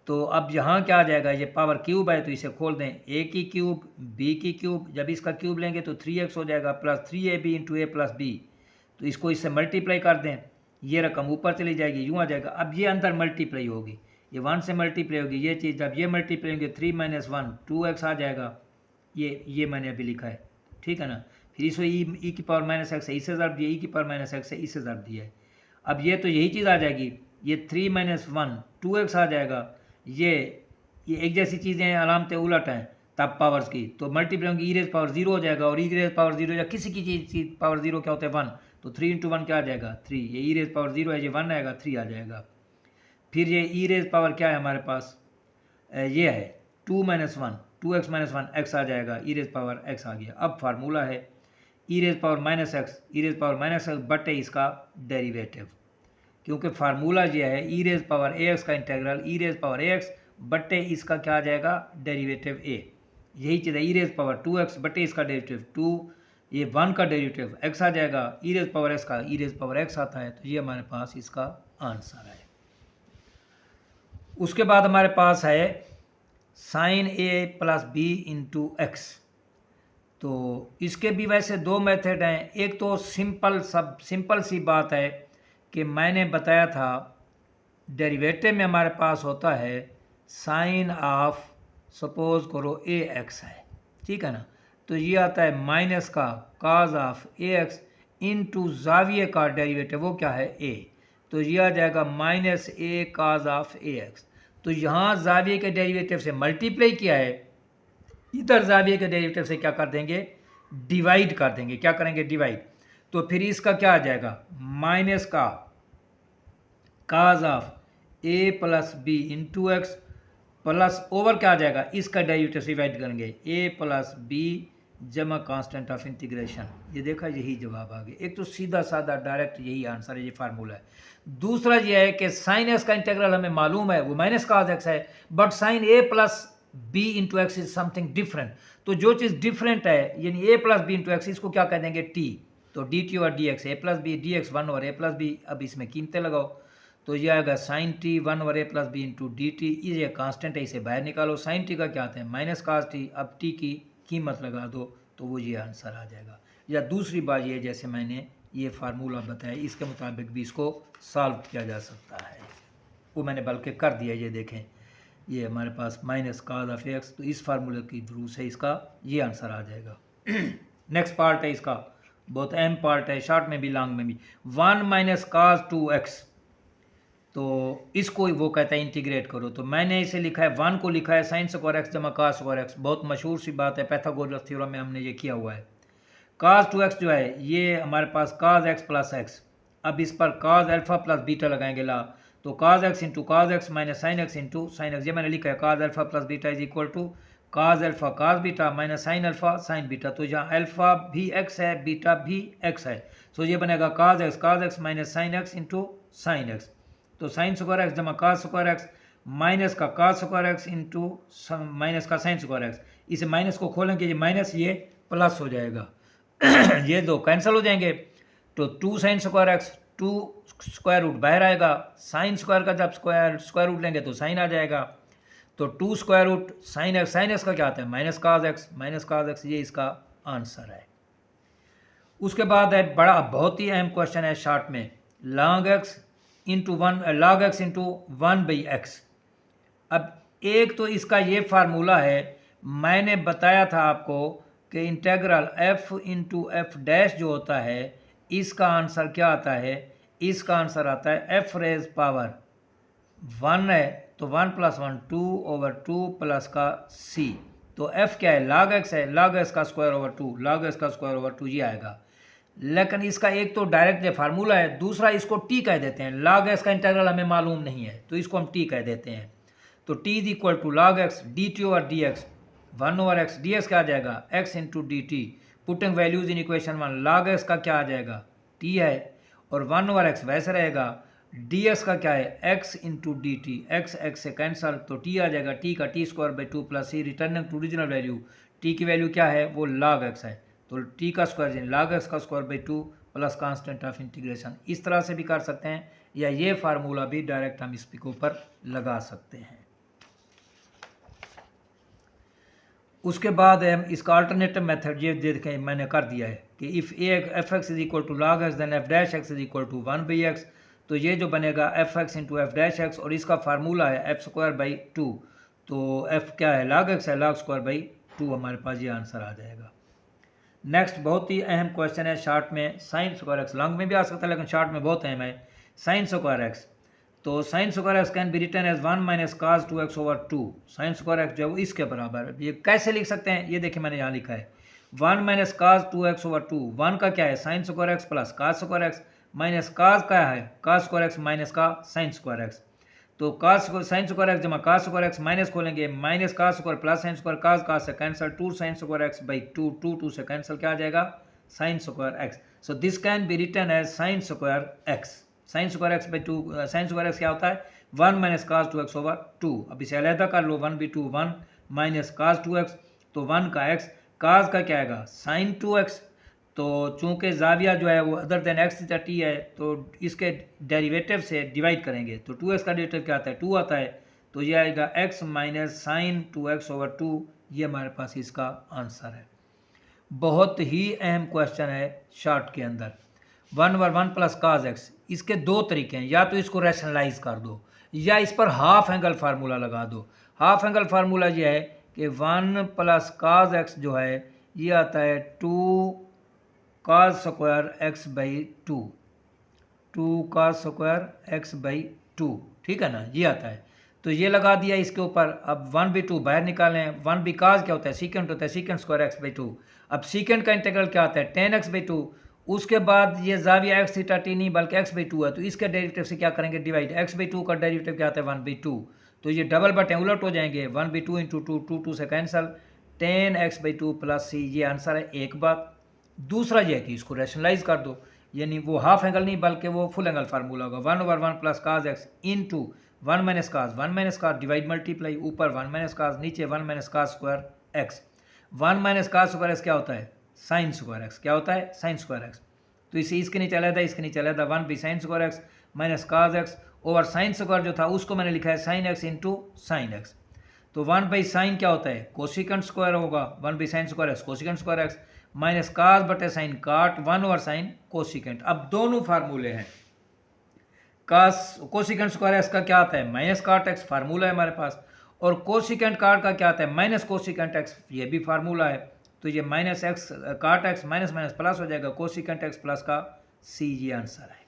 तो अब यहाँ क्या आ जाएगा, ये पावर क्यूब है तो इसे खोल दें, a की क्यूब b की क्यूब, जब इसका क्यूब लेंगे तो 3x हो जाएगा plus 3ab into a plus b, तो इसको इससे मल्टीप्लाई कर दें, ये रकम ऊपर चली जाएगी, यूँ आ जाएगा। अब ये अंदर मल्टीप्लाई होगी, ये 1 से मल्टीप्लाई होगी, ये चीज़ जब ये मल्टीप्लाई होंगे 3 - 1 2x आ जाएगा, ये मैंने अभी लिखा है, ठीक है ना। फिर इसको e की पावर -x है, इससे ज़रब दिया, e की पावर -x है, इससे ज़रब दिया है, अब ये तो यही चीज़ आ जाएगी, ये 3 - 1 2x आ जाएगा। ये एक जैसी चीज़ें हैं, अलामतें उलट हैं तब पावर्स की, तो मल्टीप्लाई होंगी, ई रेज़ पावर 0 हो जाएगा, और ई रेज़ पावर 0 या किसी की चीज़ की पावर 0 क्या होता है 1, तो 3 × 1 क्या आ जाएगा 3, ये ई रेज़ पावर 0 है, ये 1 आएगा 3 आ जाएगा। फिर ये ई रेज़ पावर क्या है हमारे पास, ये है 2 - 1 2x - 1 x आ जाएगा, ई रेज़ पावर x आ गया। अब फार्मूला है ई रेज़ पावर -x, ई रेज़ पावर -x बटे इसका डेरिवेटिव, क्योंकि फार्मूला ये है ई रेज़ पावर ax का इंटीग्रल ई रेज़ पावर ax बटे इसका क्या आ जाएगा डेरिवेटिव a, यही चीज़ है ई रेज़ पावर 2x बटे इसका डेरिवेटिव 2, ये 1 का डेरिवेटिव x आ जाएगा, ई रेज़ पावर x का ई रेज़ पावर x आता है, तो ये हमारे पास इसका आंसर है। उसके बाद हमारे पास है sin a + b × x, तो इसके भी वैसे दो मेथड हैं। एक तो सिंपल सी बात है कि मैंने बताया था डेरिवेटिव में हमारे पास होता है साइन ऑफ, सपोज करो ax है, ठीक है ना, तो ये आता है माइनस का cos ऑफ ax इंटू जाविये का डेरिवेटिव वो क्या है a, तो ये आ जाएगा -a cos ऑफ ax। तो यहाँ जाविये के डेरिवेटिव से मल्टीप्लाई किया है, इधर जाविये के डेरिवेटिव से क्या कर देंगे डिवाइड कर देंगे, क्या करेंगे डिवाइड, तो फिर इसका क्या आ जाएगा माइनस का cos of a + b × x plus over क्या आ जाएगा इसका डेरिवेटिव से डिवाइड करेंगे a + b जमा कांस्टेंट ऑफ इंटीग्रेशन। ये देखा यही जवाब आ गया। एक तो सीधा साधा डायरेक्ट यही आंसर है, ये फार्मूला है। दूसरा ये है कि sin x का इंटीग्रल हमें मालूम है वो -cos x है, but sin a + b × x is something different. तो जो चीज़ डिफरेंट है यानी a + b × x इसको क्या कह देंगे t, तो dt और dx a + b dx 1 और a + b, अब इसमें कीमतें लगाओ तो ये आएगा sin t 1 और a + b × dt, ये कांस्टेंट है इसे बाहर निकालो, sin t का क्या आता है -cos t, अब t की कीमत लगा दो तो वो ये आंसर आ जाएगा। या दूसरी बात ये जैसे मैंने ये फार्मूला बताया इसके मुताबिक भी इसको सॉल्व किया जा सकता है, वो मैंने बल्कि कर दिया। ये देखें ये हमारे पास -cos ऑफ x, तो इस फार्मूले की थ्रू से इसका ये आंसर आ जाएगा। नेक्स्ट पार्ट है इसका, बहुत अहम पार्ट है, शॉर्ट में भी लॉन्ग में भी, 1 - cos 2x, तो इसको वो कहता है इंटीग्रेट करो, तो मैंने इसे लिखा है 1 को लिखा है sin स्क्वायर x जमा cos स्क्वायर x, बहुत मशहूर सी बात है, पाइथागोरस थ्योरम में हमने ये किया हुआ है। cos 2x जो है ये हमारे पास cos x + x, अब इस पर cos अल्फा + बीटा लगाएंगे ला, तो cos x × cos x - sin x × sin x, ये मैंने लिखा है cos alpha + beta is equal to cos alpha cos beta - sin alpha sin beta, तो यहाँ अल्फा भी x है बीटा भी x है, तो ये बनेगा cos x - sin x × sin x, तो sin स्क्वायर x जमा cos स्क्वायर x माइनस का cos square x into minus का sin स्क्वायर x, इसे माइनस को खोलेंगे ये माइनस ये प्लस हो जाएगा ये दो कैंसिल हो जाएंगे, तो 2 sin square x 2 square root बाहर आएगा, sin स्क्वायर का जब स्क्वायर रूट लेंगे तो sin आ जाएगा, तो 2 स्क्वायर रूट sin x का क्या आता है -cos x, ये इसका आंसर है। उसके बाद है बड़ा बहुत ही अहम क्वेश्चन है शॉर्ट में, log x इंटू 1/x। अब एक तो इसका ये फार्मूला है, मैंने बताया था आपको कि integral f into F dash जो होता है इसका आंसर क्या आता है, इसका आंसर आता है f रेज़ पावर 1 है, तो 1 + 1 2/2 प्लस का c, तो f क्या है log x है, log x का स्क्वायर ओवर 2, log x का स्क्वायर ओवर 2 ये आएगा। लेकिन इसका एक तो डायरेक्ट ये फार्मूला है, दूसरा इसको t कह देते हैं, log x का इंटीग्रल हमें मालूम नहीं है तो इसको हम t कह देते हैं, तो t is equal to log x dt over dx 1/x, dx क्या आ जाएगा x into dt, putting values in equation 1, log x का क्या आ जाएगा t है और 1/x वैसे रहेगा, dx का क्या है x इंटू dt, x से कैंसल तो t आ जाएगा, t का t² 2 plus c, returning to original value, t की वैल्यू क्या है वो log x है, तो t का स्क्वायर log x का square 2 plus constant of integration, इस तरह से भी कर सकते हैं, या ये फार्मूला भी डायरेक्ट हम इसके ऊपर लगा सकते हैं। उसके बाद हम इसका अल्टरनेटिव मेथड ये देखें मैंने कर दिया है कि if f(x) is equal to log x then f'(x) is equal to 1/x, तो ये जो बनेगा f(x) इंटू f'(x) और इसका फार्मूला है f²/2, तो f क्या है log x है, log²/2 हमारे पास ये आंसर आ जाएगा। नेक्स्ट बहुत ही अहम क्वेश्चन है शॉर्ट में, sin स्क्वायर x, लॉन्ग में भी आ सकता है लेकिन शॉर्ट में बहुत अहम है, साइन स्क्वायर एक्स, तो sine square x can be written as 1 minus cos 2x over 2। Sine square x जो है वो इसके बराबर है। ये कैसे लिख सकते हैं, ये देखिए मैंने यहाँ लिखा है 1 माइनस काज 2x ओवर 2। 1 का क्या है sine square x plus cos square x, minus cos का है काज स्क्वायर एक्स माइनस का साइन स्क्वायर एक्स। तो काज साइन स्क्वायर एक्स जमा काज स्क्वायर एक्स माइनस खोलेंगे minus cos square plus sine square cos से cancel 2 sine square x by 2 से कैंसिल क्या आ जाएगा sine square x. So this can be written as sine square x. Sine square x by 2, sine square x क्या होता है 1 माइनस काज 2x ओवर 2। अब इसे अलहदा कर लो 1 भी 2 1 माइनस काज 2x, तो 1 का x काज का क्या आएगा साइन 2x। तो चूंकि जाविया जो है वो other than x theta T है, तो इसके डेरिवेटिव से डिवाइड करेंगे तो 2x का डेरिवेटिव क्या आता है 2 आता है, तो ये आएगा x minus sign 2x over 2। ये हमारे पास इसका आंसर है। बहुत ही अहम क्वेश्चन है शॉर्ट के अंदर। 1 ओवर 1 प्लस काज एक्स, इसके दो तरीके हैं, या तो इसको रैशनलाइज कर दो या इस पर हाफ एंगल फार्मूला लगा दो। हाफ एंगल फार्मूला ये है कि 1 प्लस काज एक्स जो है ये आता है 2 cos square x by 2 cos square x by 2, ठीक है ना, ये आता है। तो ये लगा दिया इसके ऊपर। अब 1 भी 2 बाहर निकालें। 1 भी काज क्या होता है सीकेंट होता है, सीकेंट स्क्वायर एक्स बाई 2। अब सीकेंट का इंटीग्रल क्या आता है 10 एक्स बाई 2। उसके बाद ये जाविया एक्स थीटा टी नहीं बल्कि एक्स बाई 2 है, तो इसके डेरिवेटिव से क्या करेंगे डिवाइड। एक्स बाई 2 का डेरिवेटिव क्या आता है 1 बाई 2, तो ये डबल बटे उलट हो जाएंगे 1 बाई 2 इंटू 2 से cancel 10 x by 2 plus c, ये आंसर है एक बात। दूसरा ये है कि इसको रैशनलाइज कर दो, यानी वो हाफ एंगल नहीं बल्कि वो फुल एंगल फार्मूला होगा 1 ओवर 1 प्लस काज एक्स इंटू 1 माइनस काज डिवाइड मल्टीप्लाई, ऊपर 1 माइनस काज नीचे 1 minus cos square x. 1 minus cos square x क्या होता है साइन स्क्वायर एक्स, क्या होता है साइन स्क्वायर एक्स। तो इसे इसके नीचे अलग इसके नीचे अलग 1 भी साइन स्क्वायर एक्स माइनस काज एक्स ओवर साइन स्क्वायर जो था उसको मैंने लिखा है sine x into sine x. तो 1 बाई साइन क्या होता है कोसिकेंट स्क्वायर होगा 1 by sine square x cosecant square x minus काज बटे साइन काट 1 ओवर साइन कोसिकेंट। अब दोनों फार्मूले हैं, कास कोसिकेंट स्क्वायर एक्स का क्या आता है माइनस काट एक्स फार्मूला है हमारे पास, और कोसिकेंट काट का क्या आता है माइनस कोसिकेंट एक्स, ये भी फार्मूला है। तो ये माइनस एक्स काट एक्स माइनस माइनस प्लस हो जाएगा कोसिकेंट एक्स प्लस का सी, ये आंसर है।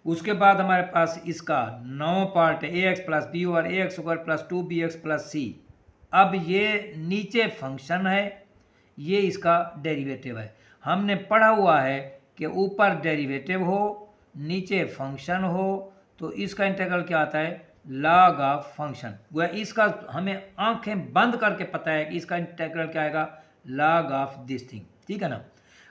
उसके बाद हमारे पास इसका 9 पार्ट है a x plus B over a x square plus 2bx plus c. अब ये नीचे फंक्शन है, ये इसका डेरिवेटिव है। हमने पढ़ा हुआ है कि ऊपर डेरिवेटिव हो नीचे फंक्शन हो तो इसका इंटीग्रल क्या आता है लॉग ऑफ फंक्शन। वह इसका हमें आंखें बंद करके पता है कि इसका इंटीग्रल क्या आएगा लॉग ऑफ दिस थिंग, ठीक है ना।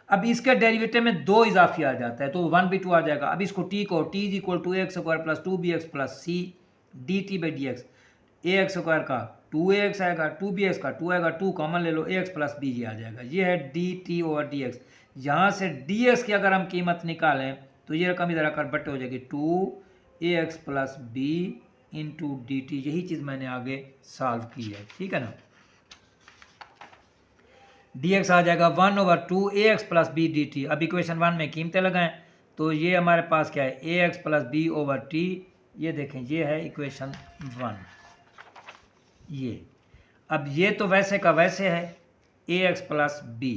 अब इसके डेरिवेटिव में 2 इजाफी आ जाता है तो 1 भी 2 आ जाएगा। अब इसको टी को t is equal to a x square plus 2bx plus c d t by d x. A x square का 2ax आएगा 2bx का 2 आएगा 2 कॉमन ले लो ax प्लस बी आ जाएगा। ये है d t over d x. यहाँ से डी एक्स की अगर हम कीमत निकालें तो ये रकम इधर आकर बट्टे हो जाएगी 2ax plus b into d t. यही चीज़ मैंने आगे सॉल्व की है, ठीक है ना। dx आ जाएगा 1 over 2ax plus b d t. अब इक्वेशन 1 में कीमतें लगाएं तो ये हमारे पास क्या है ax plus B over t. ये देखें ये है इक्वेशन 1। ये अब ये तो वैसे का वैसे है ax प्लस बी,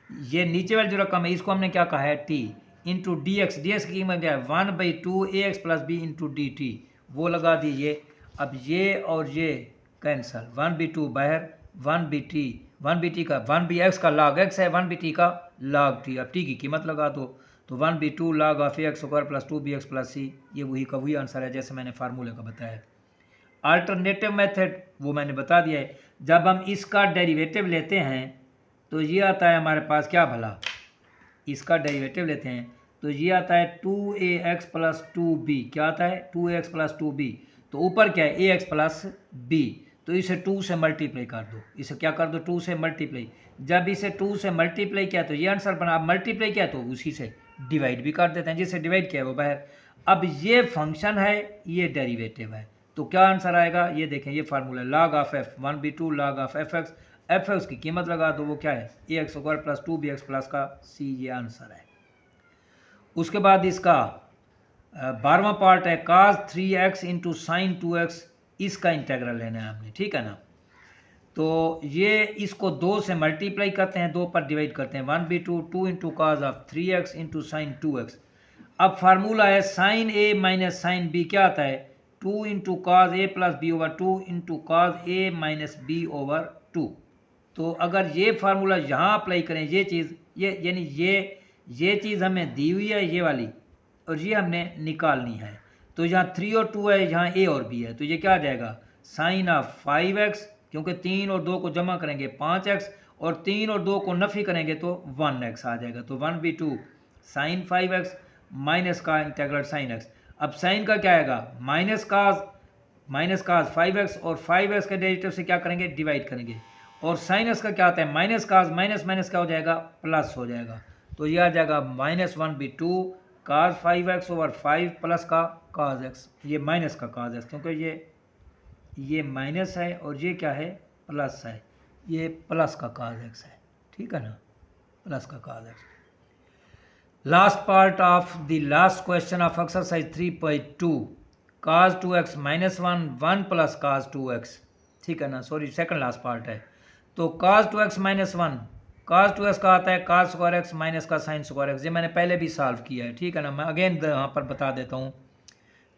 ये नीचे वाली जो रकम है इसको हमने क्या कहा है t into d x. D x की कीमत क्या है 1 by 2ax plus b into d t, वो लगा दीजिए। अब ये और ये कैंसल 1 बी 2 बाहर 1 बी टी 1 बी टी का 1 बी एक्स का लॉग एक्स है 1 बी टी का लॉग टी। अब टी की कीमत लगा दो तो 1 by 2 log of x square plus 2bx plus c, ये वही का वही आंसर है जैसे मैंने फार्मूले का बताया। अल्टरनेटिव मेथड वो मैंने बता दिया है, जब हम इसका डेरिवेटिव लेते हैं तो ये आता है हमारे पास क्या भला, इसका डेरिवेटिव लेते हैं तो ये आता है 2ax प्लस 2b। क्या आता है 2ax प्लस 2b, तो ऊपर क्या है ax प्लस b, तो इसे 2 से मल्टीप्लाई कर दो। इसे क्या कर दो 2 से मल्टीप्लाई। जब इसे 2 से मल्टीप्लाई किया तो ये आंसर बना। अब मल्टीप्लाई किया तो उसी से डिवाइड भी कर देते हैं, जिससे डिवाइड किया है वो बाहर। अब ये फंक्शन है ये डेरिवेटिव है, तो क्या आंसर आएगा ये देखें ये formula log of F 1 by 2 log of F x की कीमत लगा दो वो क्या है a x square plus 2bx plus का सी, ये आंसर है। उसके बाद इसका 12वां पार्ट है cos 3x into sine 2x, इसका इंटीग्रल लेना है हमने, ठीक है ना। तो ये इसको 2 से मल्टीप्लाई करते हैं 2 पर डिवाइड करते हैं 1 by 2 2 into cos of 3x into sine 2x। अब फार्मूला है sine A minus sine B, क्या आता है 2 into cos A plus B over 2 into cos A minus B over 2। तो अगर ये फार्मूला यहाँ अप्लाई करें, ये चीज़ ये यानी ये चीज़ हमें दी हुई है ये वाली, और ये हमने निकालनी है। तो यहाँ 3 और 2 है, यहाँ ए और बी है, तो ये क्या आ जाएगा साइन ऑफ 5x, क्योंकि 3 और 2 को जमा करेंगे 5x, और 3 और 2 को नफ़ी करेंगे तो 1x आ जाएगा। तो 1/2 साइन 5x माइनस का इंटीग्रल साइन x। अब साइन का क्या आएगा माइनस काज 5x, और 5x के डेरिवेटिव से क्या करेंगे डिवाइड करेंगे, और साइन x का क्या आता है माइनस काज माइनस माइनस क्या हो जाएगा प्लस हो जाएगा। तो ये आ जाएगा -1/2 काज 5x ओवर 5 प्लस का काज x, ये माइनस का काज x, क्योंकि ये माइनस है और ये क्या है प्लस है, ये प्लस का काज x है, ठीक है ना, प्लस का काज x। Last part of the last question of exercise 3.2 cos 2x minus 1 plus cos 2x, ठीक है ना, सॉरी सेकंड लास्ट पार्ट है। तो cos 2x minus 1, cos 2x का आता है cos स्क्वायर x माइनस का sin स्क्वायर x, ये मैंने पहले भी सॉल्व किया है, ठीक है ना। मैं अगेन यहाँ पर बता देता हूँ,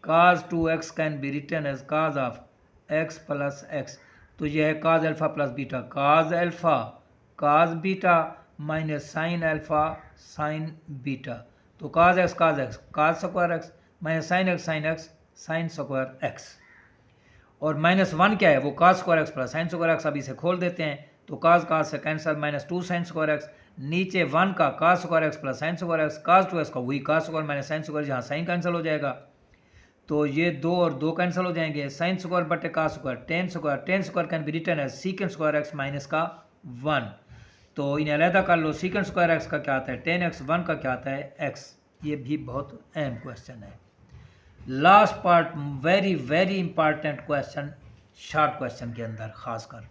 cos 2x can be written as cos of x plus x। तो ये है cos alpha plus beta, cos alpha cos beta minus sin alpha sin beta. तो cos x cos square x minus sin x sin square x, और -1 क्या है वो cos square x plus sin square x। अभी इसे खोल देते हैं, तो cos से कैंसिल -2 sin स्क्वायर x, नीचे 1 का cos square x plus sin square x, cos 2x का वही cos square minus sin square, जहाँ sin कैंसिल हो जाएगा तो ये 2 और 2 कैंसिल हो जाएंगे, sin स्क्वायर बटे cos square, tan square can be written as secant square x minus का 1। तो इन्हें अलहदा कर लो, secant स्क्वायर x का क्या आता है tan x, 1 का क्या आता है x। ये भी बहुत अहम क्वेश्चन है। Last part very very important question, short question के अंदर खासकर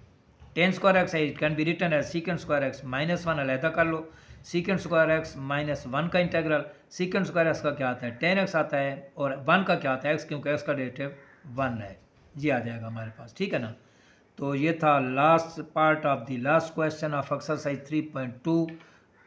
tan स्क्वायर x है, it can be written as secant square x minus 1, अलहदा कर लो, secant स्क्वायर x माइनस 1 का इंटीग्रल, secant स्क्वायर x का क्या आता है tan x आता है, और 1 का क्या आता है x, क्योंकि x का डेरिवेटिव 1 है, ये आ जाएगा हमारे पास, ठीक है ना। तो ये था last part of the last question of exercise 3.2।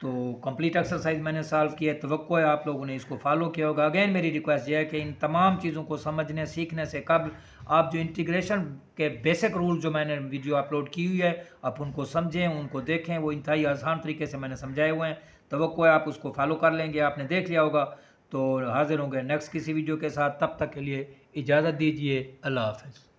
तो कंप्लीट एक्सरसाइज मैंने सॉल्व किया है, तवक्को है आप लोगों ने इसको फॉलो किया होगा। अगेन मेरी रिक्वेस्ट ये है कि इन तमाम चीज़ों को समझने सीखने से कबल आप जो इंटीग्रेशन के बेसिक रूल जो मैंने वीडियो अपलोड की हुई है आप उनको समझें, उनको देखें, वो इंतहाई आसान तरीके से मैंने समझाए हुए हैं। तवक्को है आप उसको फॉलो कर लेंगे, आपने देख लिया होगा। तो हाजिर होंगे नेक्स्ट किसी वीडियो के साथ, तब तक के लिए इजाज़त दीजिए, अल्लाह हाफ़िज़।